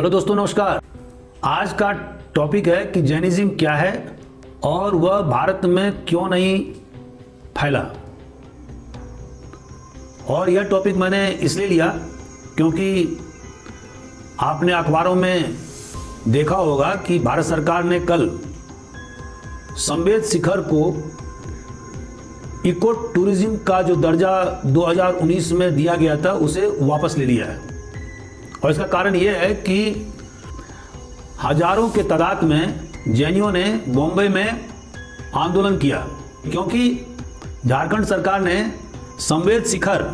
Hello दोस्तों, नमस्कार। आज का टॉपिक है कि जैनिज्म क्या है और वह भारत में क्यों नहीं फैला। और यह टॉपिक मैंने इसलिए लिया क्योंकि आपने अखबारों में देखा होगा कि भारत सरकार ने कल संवेद शिखर को इको टूरिज्म का जो दर्जा 2019 में दिया गया था उसे वापस ले लिया है। और इसका कारण यह है कि हजारों के तादाद में जैनियों ने बॉम्बे में आंदोलन किया, क्योंकि झारखंड सरकार ने संवेद शिखर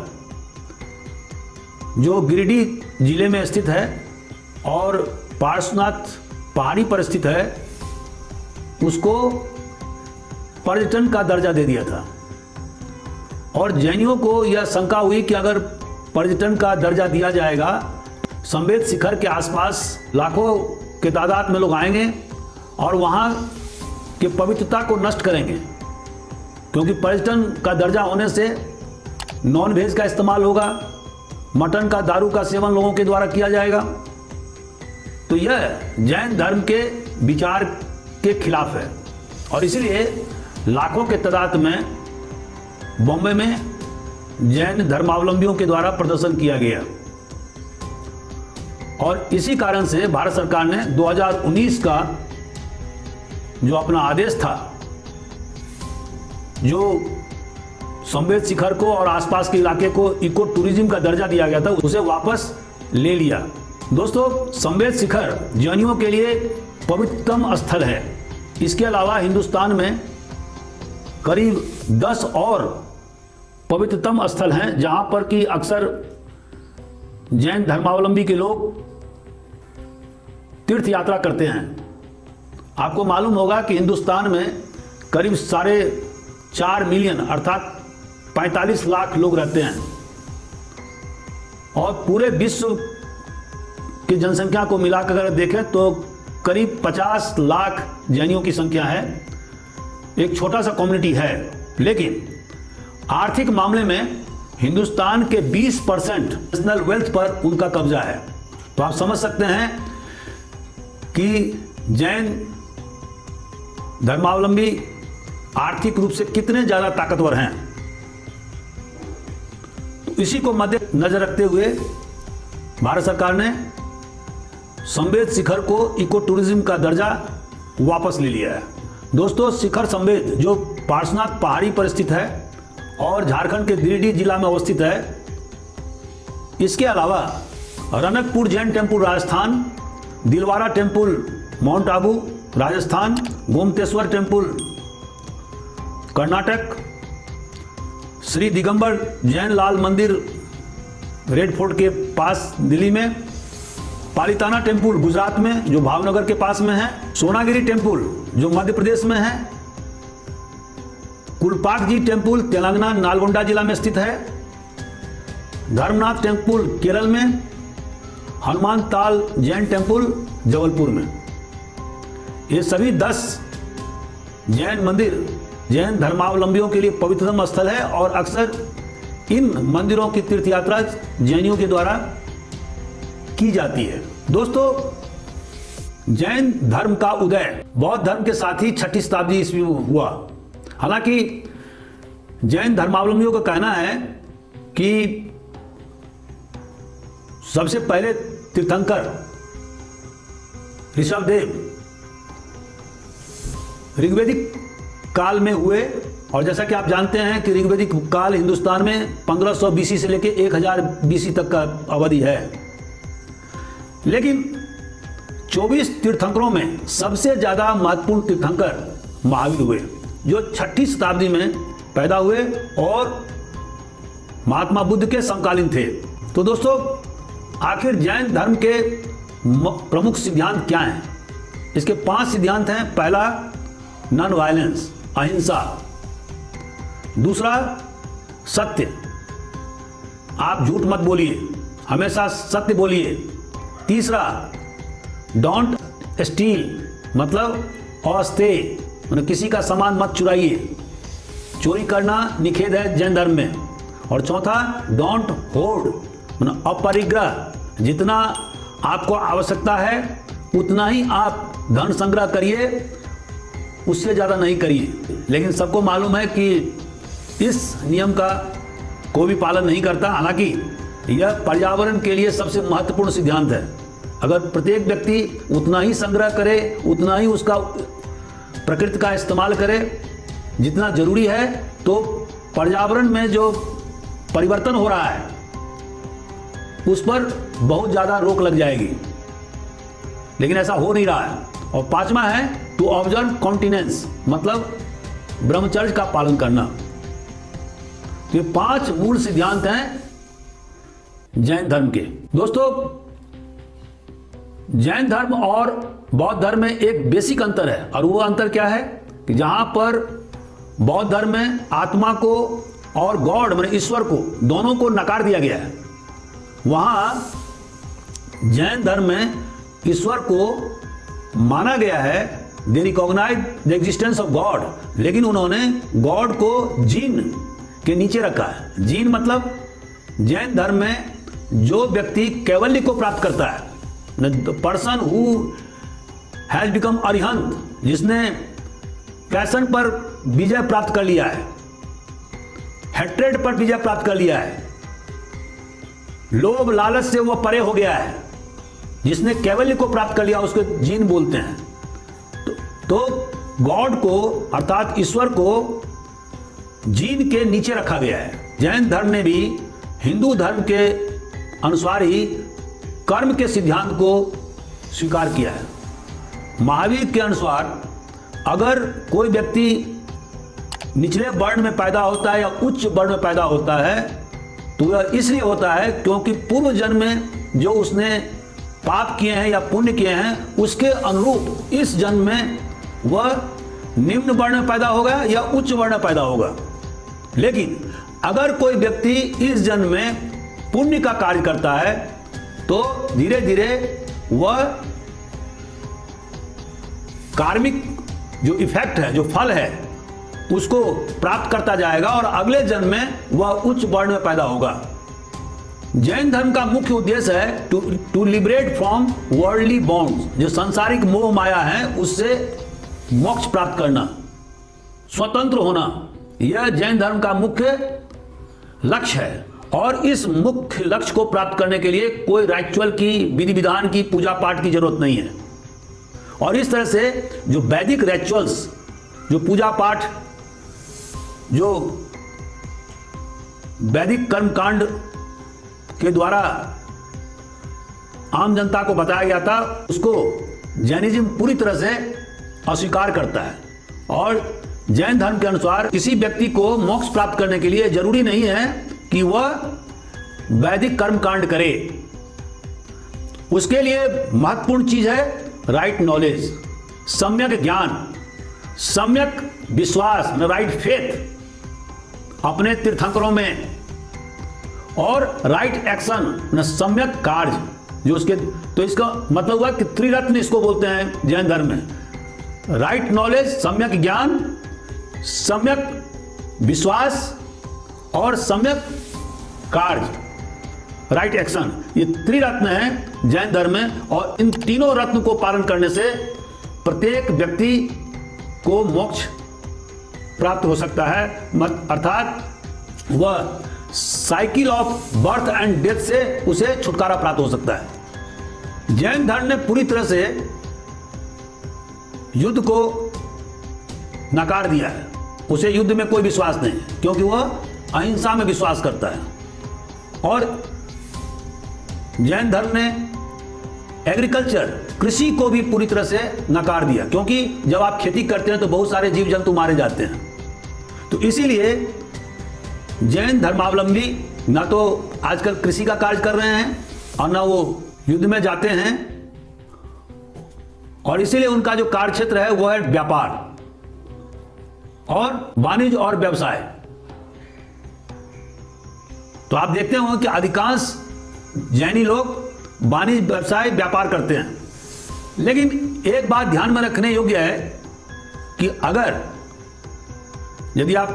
जो गिरिडीह जिले में स्थित है और पार्श्वनाथ पहाड़ी पर स्थित है, उसको पर्यटन का दर्जा दे दिया था। और जैनियों को यह शंका हुई कि अगर पर्यटन का दर्जा दिया जाएगा, संवेद शिखर के आसपास लाखों के तादाद में लोग आएंगे और वहाँ की पवित्रता को नष्ट करेंगे, क्योंकि पर्यटन का दर्जा होने से नॉन वेज का इस्तेमाल होगा, मटन का, दारू का सेवन लोगों के द्वारा किया जाएगा। तो यह जैन धर्म के विचार के खिलाफ है और इसलिए लाखों के तादाद में बॉम्बे में जैन धर्मावलंबियों के द्वारा प्रदर्शन किया गया। और इसी कारण से भारत सरकार ने 2019 का जो अपना आदेश था, जो संवेद शिखर को और आसपास के इलाके को इको टूरिज्म का दर्जा दिया गया था, उसे वापस ले लिया। दोस्तों, संवेद शिखर जैनियों के लिए पवित्रतम स्थल है। इसके अलावा हिंदुस्तान में करीब 10 और पवित्रतम स्थल हैं जहां पर कि अक्सर जैन धर्मावलंबी के लोग तीर्थ यात्रा करते हैं। आपको मालूम होगा कि हिंदुस्तान में करीब 4.5 मिलियन अर्थात 45 लाख लोग रहते हैं और पूरे विश्व की जनसंख्या को मिलाकर अगर देखें तो करीब 50 लाख जैनियों की संख्या है। एक छोटा सा कम्युनिटी है, लेकिन आर्थिक मामले में हिंदुस्तान के 20% नेशनल वेल्थ पर उनका कब्जा है। तो आप समझ सकते हैं कि जैन धर्मावलंबी आर्थिक रूप से कितने ज्यादा ताकतवर हैं। तो इसी को मद्देनजर रखते हुए भारत सरकार ने संवेद शिखर को इको टूरिज्म का दर्जा वापस ले लिया है। दोस्तों, शिखर संवेद जो पार्श्वनाथ पहाड़ी पर स्थित है और झारखंड के गिरिडीह जिला में अवस्थित है, इसके अलावा Ranakpur Jain temple Rajasthan, Dilwara temple mount Abu Rajasthan, Gomateshwara temple Karnataka, Shri Digambar Jain Lal Mandir Red fort के पास दिल्ली में, पालिताना टेम्पल गुजरात में जो भावनगर के पास में है, सोनागिरी टेम्पल जो मध्य प्रदेश में है, कुलपाक जी टेम्पल तेलंगाना नालगोंडा जिला में स्थित है, धर्मनाथ टेम्पल केरल में, हनुमान ताल जैन टेम्पल जबलपुर में। ये सभी 10 जैन मंदिर जैन धर्मावलंबियों के लिए पवित्रतम स्थल है और अक्सर इन मंदिरों की तीर्थ यात्रा जैनियों के द्वारा की जाती है। दोस्तों, जैन धर्म का उदय बौद्ध धर्म के साथ ही 6ठी शताब्दी ईस्वी में हुआ। हालांकि जैन धर्मावलंबियों का कहना है कि सबसे पहले तीर्थंकर ऋषभदेव ऋग्वेदिक काल में हुए। और जैसा कि आप जानते हैं कि ऋग्वेदिक काल हिंदुस्तान में 1500 बीसी से लेकर 1000 बीसी तक का अवधि है। लेकिन 24 तीर्थंकरों में सबसे ज्यादा महत्वपूर्ण तीर्थंकर महावीर हुए, जो 6ठी शताब्दी में पैदा हुए और महात्मा बुद्ध के समकालीन थे। तो दोस्तों, आखिर जैन धर्म के प्रमुख सिद्धांत क्या हैं? इसके 5 सिद्धांत हैं। पहला, नॉन वायलेंस, अहिंसा। दूसरा, सत्य, आप झूठ मत बोलिए, हमेशा सत्य बोलिए। तीसरा, डोंट स्टील, मतलब अस्तेय, मतलब किसी का सामान मत चुराइए, चोरी करना निषेध है जैन धर्म में। और चौथा, डोंट होर्ड, मतलब अपरिग्रह, जितना आपको आवश्यकता है उतना ही आप धन संग्रह करिए, उससे ज़्यादा नहीं करिए। लेकिन सबको मालूम है कि इस नियम का कोई भी पालन नहीं करता। हालांकि यह पर्यावरण के लिए सबसे महत्वपूर्ण सिद्धांत है। अगर प्रत्येक व्यक्ति उतना ही संग्रह करे, उतना ही उसका प्रकृति का इस्तेमाल करे जितना जरूरी है, तो पर्यावरण में जो परिवर्तन हो रहा है उस पर बहुत ज़्यादा रोक लग जाएगी। लेकिन ऐसा हो नहीं रहा है। और पांचवा है टू ऑब्जर्व कॉन्टिनेंस, मतलब ब्रह्मचर्य का पालन करना। ये 5 मूल सिद्धांत हैं जैन धर्म के। दोस्तों, जैन धर्म और बौद्ध धर्म में एक बेसिक अंतर है, और वो अंतर क्या है कि जहां पर बौद्ध धर्म में आत्मा को और गॉड माने ईश्वर को, दोनों को नकार दिया गया है, वहां जैन धर्म में ईश्वर को माना गया है। They recognise the existence of God, लेकिन उन्होंने गॉड को जीन के नीचे रखा है। जीन मतलब जैन धर्म में जो व्यक्ति कैवल्य को प्राप्त करता है, person who has become Arihant, जिसने पैशन पर विजय प्राप्त कर लिया है, हेट्रेड पर विजय प्राप्त कर लिया है, लोभ लालच से वह परे हो गया है, जिसने कैवल्य को प्राप्त कर लिया, उसको जीन बोलते हैं। तो गॉड को अर्थात ईश्वर को जीन के नीचे रखा गया है। जैन धर्म ने भी हिंदू धर्म के अनुसार ही कर्म के सिद्धांत को स्वीकार किया है। महावीर के अनुसार अगर कोई व्यक्ति निचले वर्ण में पैदा होता है या उच्च वर्ण में पैदा होता है, तो यह इसलिए होता है क्योंकि पूर्व जन्म में जो उसने पाप किए हैं या पुण्य किए हैं, उसके अनुरूप इस जन्म में वह निम्न वर्ण में पैदा होगा या उच्च वर्ण में पैदा होगा। लेकिन अगर कोई व्यक्ति इस जन्म में पुण्य का कार्य करता है, तो धीरे धीरे वह कार्मिक जो इफेक्ट है, जो फल है, उसको प्राप्त करता जाएगा और अगले जन्म में वह उच्च वर्ण में पैदा होगा। जैन धर्म का मुख्य उद्देश्य है to liberate from worldly bonds, जो सांसारिक मोह माया है उससे मोक्ष प्राप्त करना, स्वतंत्र होना, यह जैन धर्म का मुख्य लक्ष्य है। और इस मुख्य लक्ष्य को प्राप्त करने के लिए कोई रिचुअल की, विधि विधान की, पूजा पाठ की जरूरत नहीं है। और इस तरह से जो वैदिक रिचुअल्स, जो पूजा पाठ, जो वैदिक कर्मकांड के द्वारा आम जनता को बताया गया था, उसको जैनिज्म पूरी तरह से अस्वीकार करता है। और जैन धर्म के अनुसार किसी व्यक्ति को मोक्ष प्राप्त करने के लिए जरूरी नहीं है कि वह वैदिक कर्मकांड करे। उसके लिए महत्वपूर्ण चीज है राइट नॉलेज, सम्यक ज्ञान, सम्यक विश्वास, राइट फेथ अपने तीर्थंकरों में, और राइट एक्शन, सम्यक कार्य जो उसके। तो इसका मतलब हुआ कि त्रिरत्न इसको बोलते हैं जैन धर्म में, राइट नॉलेज, सम्यक ज्ञान, सम्यक विश्वास और सम्यक कार्य, राइट एक्शन। ये त्रिरत्न है जैन धर्म में, और इन तीनों रत्न को पालन करने से प्रत्येक व्यक्ति को मोक्ष प्राप्त हो सकता है, अर्थात वह cycle of birth and death से उसे छुटकारा प्राप्त हो सकता है। जैन धर्म ने पूरी तरह से युद्ध को नकार दिया है। उसे युद्ध में कोई विश्वास नहीं है, क्योंकि वह अहिंसा में विश्वास करता है। और जैन धर्म ने एग्रीकल्चर, कृषि को भी पूरी तरह से नकार दिया, क्योंकि जब आप खेती करते हैं तो बहुत सारे जीव जंतु मारे जाते हैं। तो इसीलिए जैन धर्मावलंबी ना तो आजकल कृषि का कार्य कर रहे हैं और ना वो युद्ध में जाते हैं, और इसीलिए उनका जो कार्य क्षेत्र है वो है व्यापार और वाणिज्य और व्यवसाय। तो आप देखते हो कि अधिकांश जैनी लोग वाणिज्य, व्यवसाय, व्यापार करते हैं। लेकिन एक बात ध्यान में रखने योग्य है कि अगर यदि आप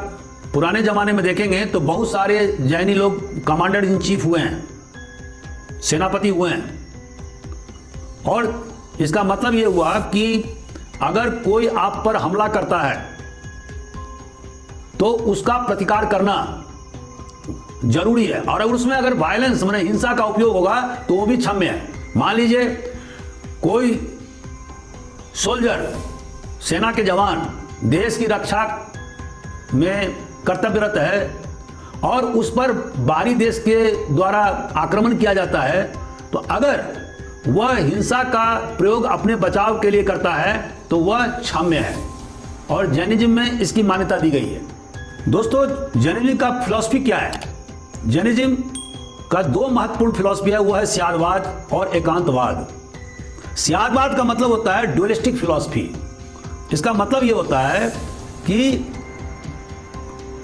पुराने जमाने में देखेंगे तो बहुत सारे जैनी लोग कमांडर इन चीफ हुए हैं, सेनापति हुए हैं, और इसका मतलब ये हुआ कि अगर कोई आप पर हमला करता है तो उसका प्रतिकार करना जरूरी है, और अगर उसमें अगर वायलेंस माने हिंसा का उपयोग होगा तो वो भी क्षम्य है। मान लीजिए कोई सोल्जर, सेना के जवान देश की रक्षा में कर्तव्यरत है और उस पर बाहरी देश के द्वारा आक्रमण किया जाता है, तो अगर वह हिंसा का प्रयोग अपने बचाव के लिए करता है तो वह क्षम्य है, और जैनिज्म में इसकी मान्यता दी गई है। दोस्तों, जैनिज्म का फिलॉसफी क्या है? जैनिज्म का दो महत्वपूर्ण फिलॉसफी है, वो है स्यादवाद और एकांतवाद। स्यादवाद का मतलब होता है डुअलिस्टिक फिलॉसफी। इसका मतलब ये होता है कि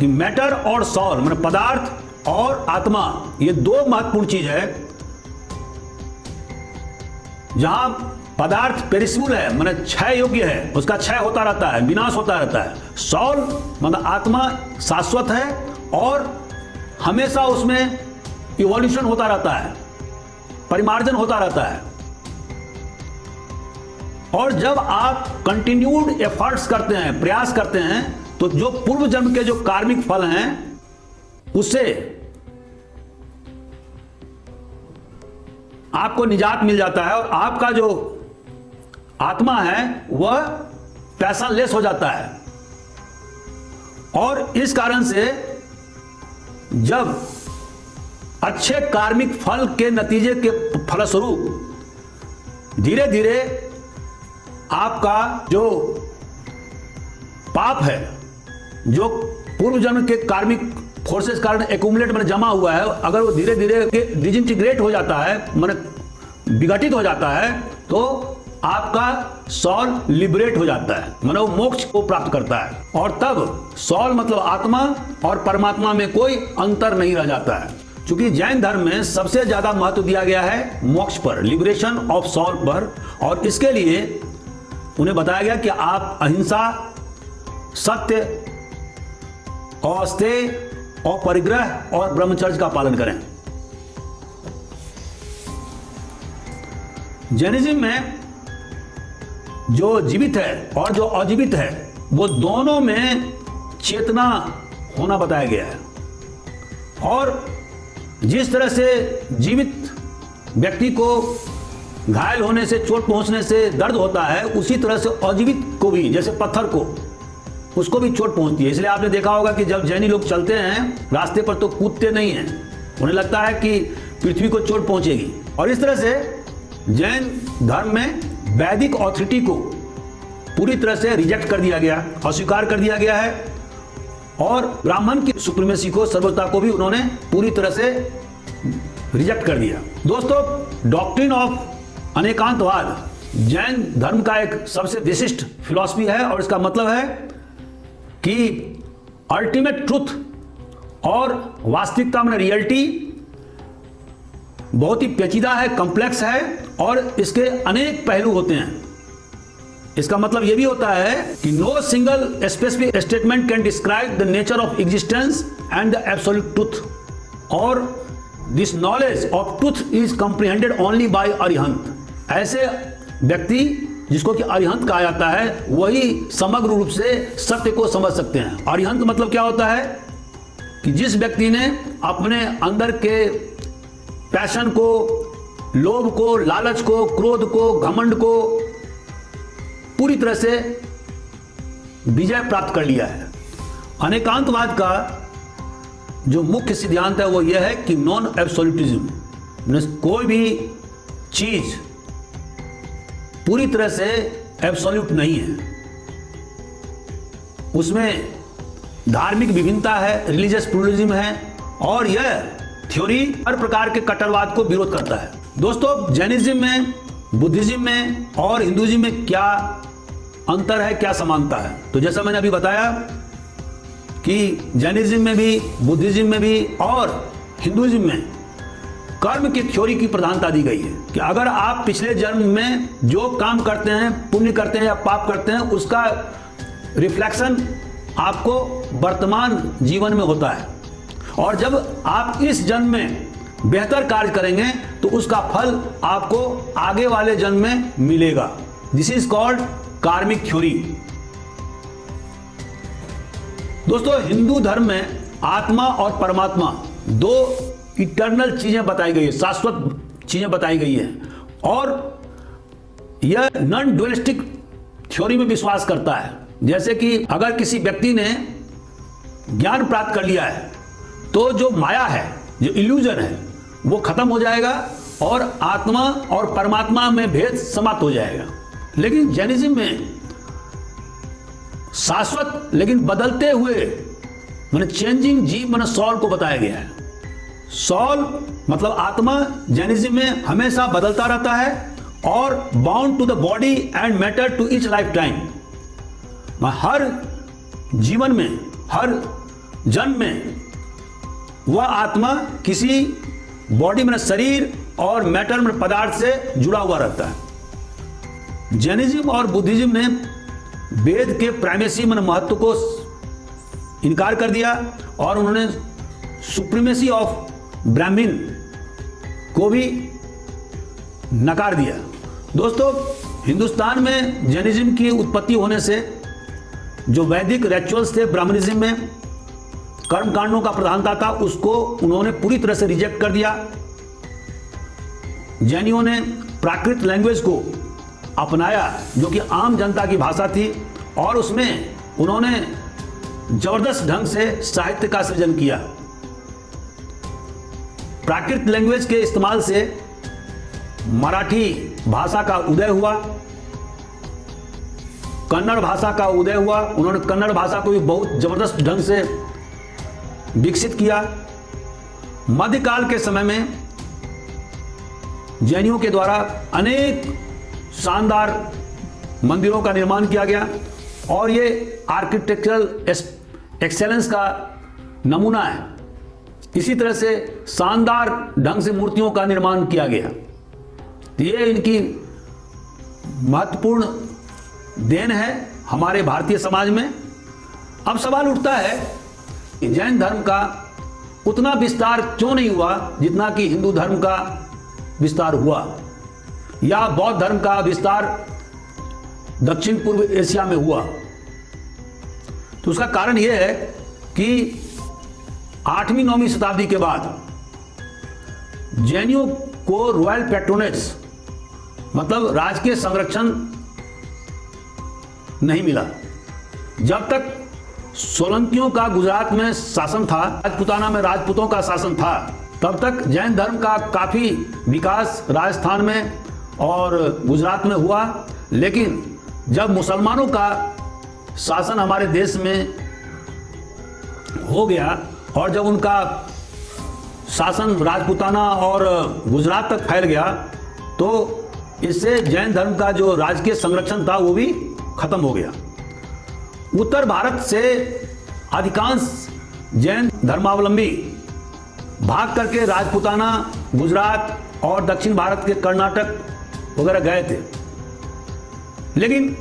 मैटर और सॉल मतलब पदार्थ और आत्मा, ये दो महत्वपूर्ण चीज है। जहां पदार्थ पेरिसेबल है मतलब क्षय योग्य है, उसका क्षय होता रहता है, विनाश होता रहता है। सॉल मतलब आत्मा शाश्वत है और हमेशा उसमें इवोल्यूशन होता रहता है, परिमार्जन होता रहता है। और जब आप कंटिन्यूड एफर्ट्स करते हैं, प्रयास करते हैं, तो जो पूर्व जन्म के जो कार्मिक फल हैं उससे आपको निजात मिल जाता है और आपका जो आत्मा है वह पैशनलेस हो जाता है। और इस कारण से जब अच्छे कार्मिक फल के नतीजे के फलस्वरूप धीरे धीरे आपका जो पाप है, जो पूर्व जन्म के कार्मिक फोर्सेस कारण एक्यूमुलेट में जमा हुआ है, अगर वो धीरे धीरे डिजिंटीग्रेट हो जाता है, माने विघटित हो जाता है, तो आपका सॉल लिबरेट हो जाता है, माने वो मोक्ष को प्राप्त करता है। और तब सॉल मतलब आत्मा और परमात्मा में कोई अंतर नहीं रह जाता है। क्योंकि जैन धर्म में सबसे ज्यादा महत्व दिया गया है मोक्ष पर, लिबरेशन ऑफ सॉल पर, और इसके लिए उन्हें बताया गया कि आप अहिंसा, सत्य, अस्तेय और परिग्रह और ब्रह्मचर्य का पालन करें। जैनिज्म में जो जीवित है और जो अजीवित है वो दोनों में चेतना होना बताया गया है। और जिस तरह से जीवित व्यक्ति को घायल होने से, चोट पहुंचने से दर्द होता है, उसी तरह से अजीवित को भी, जैसे पत्थर को, उसको भी चोट पहुंचती है। इसलिए आपने देखा होगा कि जब जैनी लोग चलते हैं रास्ते पर तो कूदते नहीं हैं, उन्हें लगता है कि पृथ्वी को चोट पहुंचेगी। और इस तरह से जैन धर्म में वैदिक ऑथोरिटी को पूरी तरह से रिजेक्ट कर दिया गया, अस्वीकार कर दिया गया है, और ब्राह्मण की सुप्रीमेसी को, सर्वोच्चता को भी उन्होंने पूरी तरह से रिजेक्ट कर दिया। दोस्तों, डॉक्ट्रिन ऑफ अनेकांतवाद जैन धर्म का एक सबसे विशिष्ट फिलॉसफी है, और इसका मतलब है कि अल्टीमेट ट्रुथ और वास्तविकता में रियलिटी बहुत ही पेचीदा है, कॉम्प्लेक्स है, और इसके अनेक पहलू होते हैं। इसका मतलब यह भी होता है कि no single specific statement can describe the nature of existence and the absolute truth, और this knowledge of truth is comprehended only by Arihant. ऐसे व्यक्ति जिसको कि अरिहंत कहा जाता है, वही समग्र रूप से सत्य को समझ सकते हैं। अरिहंत मतलब क्या होता है कि जिस व्यक्ति ने अपने अंदर के पैशन को, लोभ को, लालच को, क्रोध को, घमंड को पूरी तरह से विजय प्राप्त कर लिया है। अनेकांतवाद का जो मुख्य सिद्धांत है वो यह है कि नॉन एब्सोल्यूटिज्म, कोई भी चीज पूरी तरह से एब्सोल्यूट नहीं है, उसमें धार्मिक विभिन्नता है, रिलीजियस प्लूरलिज्म है, और यह थ्योरी हर प्रकार के कट्टरवाद को विरोध करता है। दोस्तों, जैनिज्म में, बुद्धिज्म में और हिंदुइज्म में क्या अंतर है, क्या समानता है? तो जैसा मैंने अभी बताया कि जैनिज्म में भी, बुद्धिज्म में भी और हिंदुइज्म में कर्म की थ्योरी की प्रधानता दी गई है कि अगर आप पिछले जन्म में जो काम करते हैं, पुण्य करते हैं या पाप करते हैं, उसका रिफ्लेक्शन आपको वर्तमान जीवन में होता है। और जब आप इस जन्म में बेहतर कार्य करेंगे तो उसका फल आपको आगे वाले जन्म में मिलेगा। दिस इज कॉल्ड कार्मिक थ्योरी। दोस्तों, हिंदू धर्म में आत्मा और परमात्मा दो इटर्नल चीजें बताई गई है, शाश्वत चीजें बताई गई है, और यह नॉन ड्युअलिस्टिक थ्योरी में विश्वास करता है। जैसे कि अगर किसी व्यक्ति ने ज्ञान प्राप्त कर लिया है तो जो माया है, जो इल्यूजन है, वो खत्म हो जाएगा और आत्मा और परमात्मा में भेद समाप्त हो जाएगा। लेकिन जैनिज्म में शाश्वत लेकिन बदलते हुए माने चेंजिंग जीव माने सॉल को बताया गया है। सॉल मतलब आत्मा जैनिज्म में हमेशा बदलता रहता है और bound to the body and matter to each lifetime. हर जीवन में, हर जन्म में वह आत्मा किसी बॉडी में, शरीर और मैटर में, पदार्थ से जुड़ा हुआ रहता है। जैनिज्म और बुद्धिज्म ने वेद के प्राइमेसी में महत्व को इनकार कर दिया और उन्होंने सुप्रीमेसी ऑफ ब्राह्मण को भी नकार दिया। दोस्तों, हिंदुस्तान में जैनिज्म की उत्पत्ति होने से जो वैदिक रिचुअल्स थे ब्राह्मणिज्म में, कर्म कांडों का प्रधानता था, उसको उन्होंने पूरी तरह से रिजेक्ट कर दिया। जैनियों ने प्राकृत लैंग्वेज को अपनाया जो कि आम जनता की भाषा थी, और उसमें उन्होंने जबरदस्त ढंग से साहित्य का सृजन किया। प्राकृत लैंग्वेज के इस्तेमाल से मराठी भाषा का उदय हुआ, कन्नड़ भाषा का उदय हुआ। उन्होंने कन्नड़ भाषा को भी बहुत जबरदस्त ढंग से विकसित किया। मध्यकाल के समय में जैनियों के द्वारा अनेक शानदार मंदिरों का निर्माण किया गया और ये आर्किटेक्चरल एक्सेलेंस का नमूना है। इसी तरह से शानदार ढंग से मूर्तियों का निर्माण किया गया। ये इनकी महत्वपूर्ण देन है हमारे भारतीय समाज में। अब सवाल उठता है कि जैन धर्म का उतना विस्तार क्यों नहीं हुआ जितना कि हिंदू धर्म का विस्तार हुआ, या बौद्ध धर्म का विस्तार दक्षिण पूर्व एशिया में हुआ। तो उसका कारण यह है कि 8वीं-9वीं शताब्दी के बाद जैनियों को रॉयल पैट्रोनेज मतलब राजकीय संरक्षण नहीं मिला। जब तक सोलंकियों का गुजरात में शासन था, राजपुताना में राजपूतों का शासन था, तब तक जैन धर्म का काफी विकास राजस्थान में और गुजरात में हुआ। लेकिन जब मुसलमानों का शासन हमारे देश में हो गया और जब उनका शासन राजपुताना और गुजरात तक फैल गया, तो इससे जैन धर्म का जो राजकीय संरक्षण था वो भी खत्म हो गया। उत्तर भारत से अधिकांश जैन धर्मावलंबी भाग करके राजपुताना, गुजरात और दक्षिण भारत के कर्नाटक वगैरह गए थे। लेकिन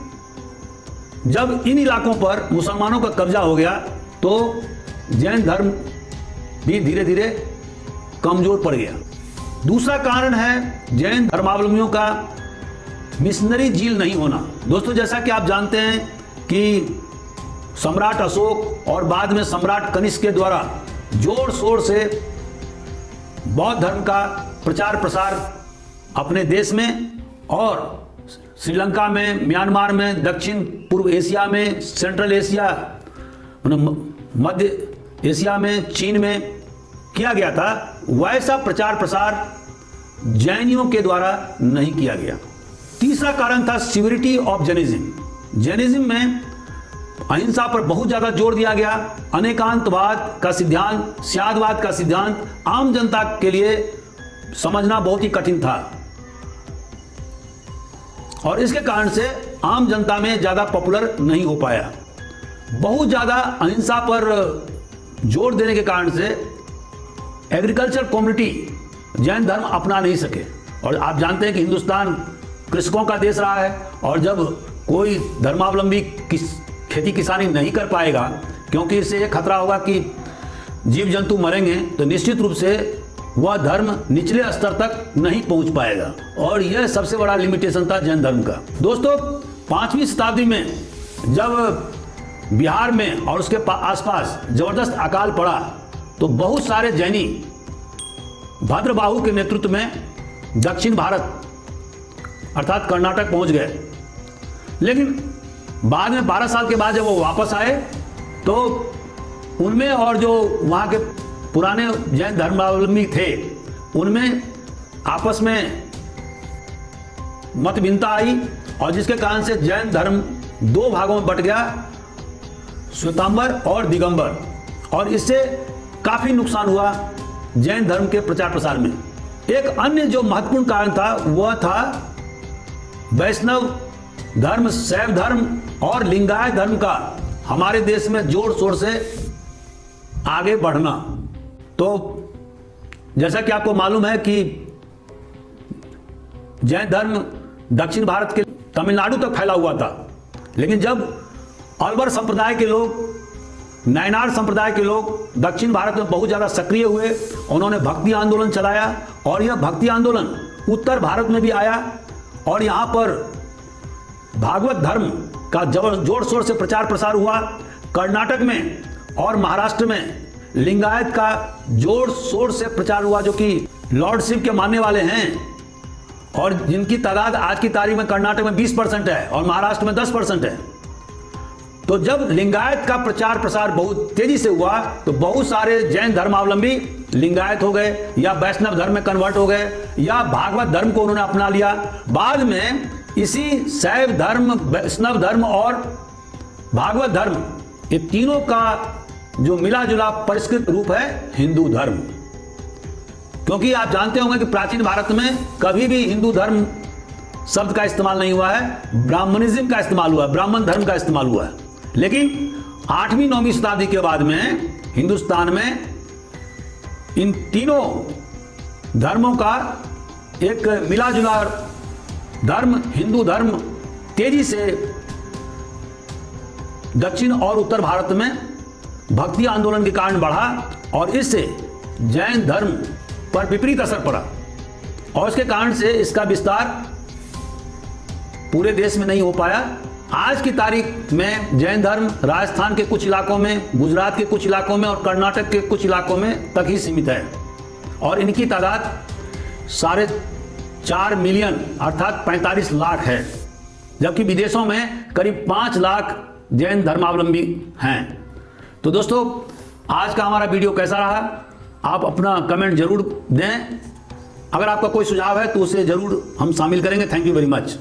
जब इन इलाकों पर मुसलमानों का कब्जा हो गया तो जैन धर्म भी धीरे धीरे कमजोर पड़ गया। दूसरा कारण है जैन धर्मावलंबियों का मिशनरी जील नहीं होना। दोस्तों, जैसा कि आप जानते हैं कि सम्राट अशोक और बाद में सम्राट कनिष्क के द्वारा जोर शोर से बौद्ध धर्म का प्रचार प्रसार अपने देश में और श्रीलंका में, म्यांमार में, दक्षिण पूर्व एशिया में, सेंट्रल एशिया, मध्य एशिया में, चीन में किया गया था, वैसा प्रचार प्रसार जैनियों के द्वारा नहीं किया गया। तीसरा कारण था सिविरिटी ऑफ जैनिज्म। जैनिज्म में अहिंसा पर बहुत ज्यादा जोर दिया गया। अनेकांतवाद का सिद्धांत, स्यादवाद का सिद्धांत आम जनता के लिए समझना बहुत ही कठिन था और इसके कारण से आम जनता में ज्यादा पॉपुलर नहीं हो पाया। बहुत ज्यादा अहिंसा पर जोर देने के कारण से एग्रीकल्चर कम्युनिटी जैन धर्म अपना नहीं सके। और आप जानते हैं कि हिंदुस्तान कृषकों का देश रहा है और जब कोई धर्मावलंबी खेती किसानी नहीं कर पाएगा, क्योंकि इससे ये खतरा होगा कि जीव जंतु मरेंगे, तो निश्चित रूप से वह धर्म निचले स्तर तक नहीं पहुंच पाएगा। और यह सबसे बड़ा लिमिटेशन था जैन धर्म का। दोस्तों, 5वीं शताब्दी में जब बिहार में और उसके आसपास जबरदस्त अकाल पड़ा तो बहुत सारे जैनी भद्रबाहु के नेतृत्व में दक्षिण भारत अर्थात कर्नाटक पहुंच गए। लेकिन बाद में 12 साल के बाद जब वो वापस आए तो उनमें और जो वहाँ के पुराने जैन धर्मावलंबी थे उनमें आपस में मतभिन्नता आई और जिसके कारण से जैन धर्म 2 भागों में बंट गया, श्वेतांबर और दिगंबर। और इससे काफ़ी नुकसान हुआ जैन धर्म के प्रचार प्रसार में। एक अन्य जो महत्वपूर्ण कारण था वह था वैष्णव धर्म, शैव धर्म और लिंगायत धर्म का हमारे देश में जोर शोर से आगे बढ़ना। तो जैसा कि आपको मालूम है कि जैन धर्म दक्षिण भारत के तमिलनाडु तक फैला हुआ था, लेकिन जब अलवर संप्रदाय के लोग, नायनार संप्रदाय के लोग दक्षिण भारत में बहुत ज़्यादा सक्रिय हुए, उन्होंने भक्ति आंदोलन चलाया और यह भक्ति आंदोलन उत्तर भारत में भी आया और यहाँ पर भागवत धर्म का जोर शोर से प्रचार प्रसार हुआ। कर्नाटक में और महाराष्ट्र में लिंगायत का जोर शोर से प्रचार हुआ, जो कि लॉर्ड शिव के मानने वाले हैं और जिनकी तादाद आज की तारीख में कर्नाटक में 20% है और महाराष्ट्र में 10% है। तो जब लिंगायत का प्रचार प्रसार बहुत तेजी से हुआ तो बहुत सारे जैन धर्मावलंबी लिंगायत हो गए या वैष्णव धर्म में कन्वर्ट हो गए या भागवत धर्म को उन्होंने अपना लिया। बाद में इसी शैव धर्म, वैष्णव धर्म और भागवत धर्म, ये तीनों का जो मिला जुला परिष्कृत रूप है हिंदू धर्म। क्योंकि आप जानते होंगे कि प्राचीन भारत में कभी भी हिंदू धर्म शब्द का इस्तेमाल नहीं हुआ है, ब्राह्मणिज्म का इस्तेमाल हुआ है, ब्राह्मण धर्म का इस्तेमाल हुआ है। लेकिन 8वीं 9वीं शताब्दी के बाद में हिंदुस्तान में इन तीनों धर्मों का एक मिला जुला धर्म, हिंदू धर्म, तेजी से दक्षिण और उत्तर भारत में भक्ति आंदोलन के कारण बढ़ा और इससे जैन धर्म पर विपरीत असर पड़ा और इसके कारण से इसका विस्तार पूरे देश में नहीं हो पाया। आज की तारीख में जैन धर्म राजस्थान के कुछ इलाकों में, गुजरात के कुछ इलाकों में और कर्नाटक के कुछ इलाकों में तक ही सीमित है और इनकी तादाद 4.5 मिलियन अर्थात 45 लाख है, जबकि विदेशों में करीब 5 लाख जैन धर्मावलंबी हैं। तो दोस्तों, आज का हमारा वीडियो कैसा रहा आप अपना कमेंट जरूर दें। अगर आपका कोई सुझाव है तो उसे जरूर हम शामिल करेंगे। Thank you very much.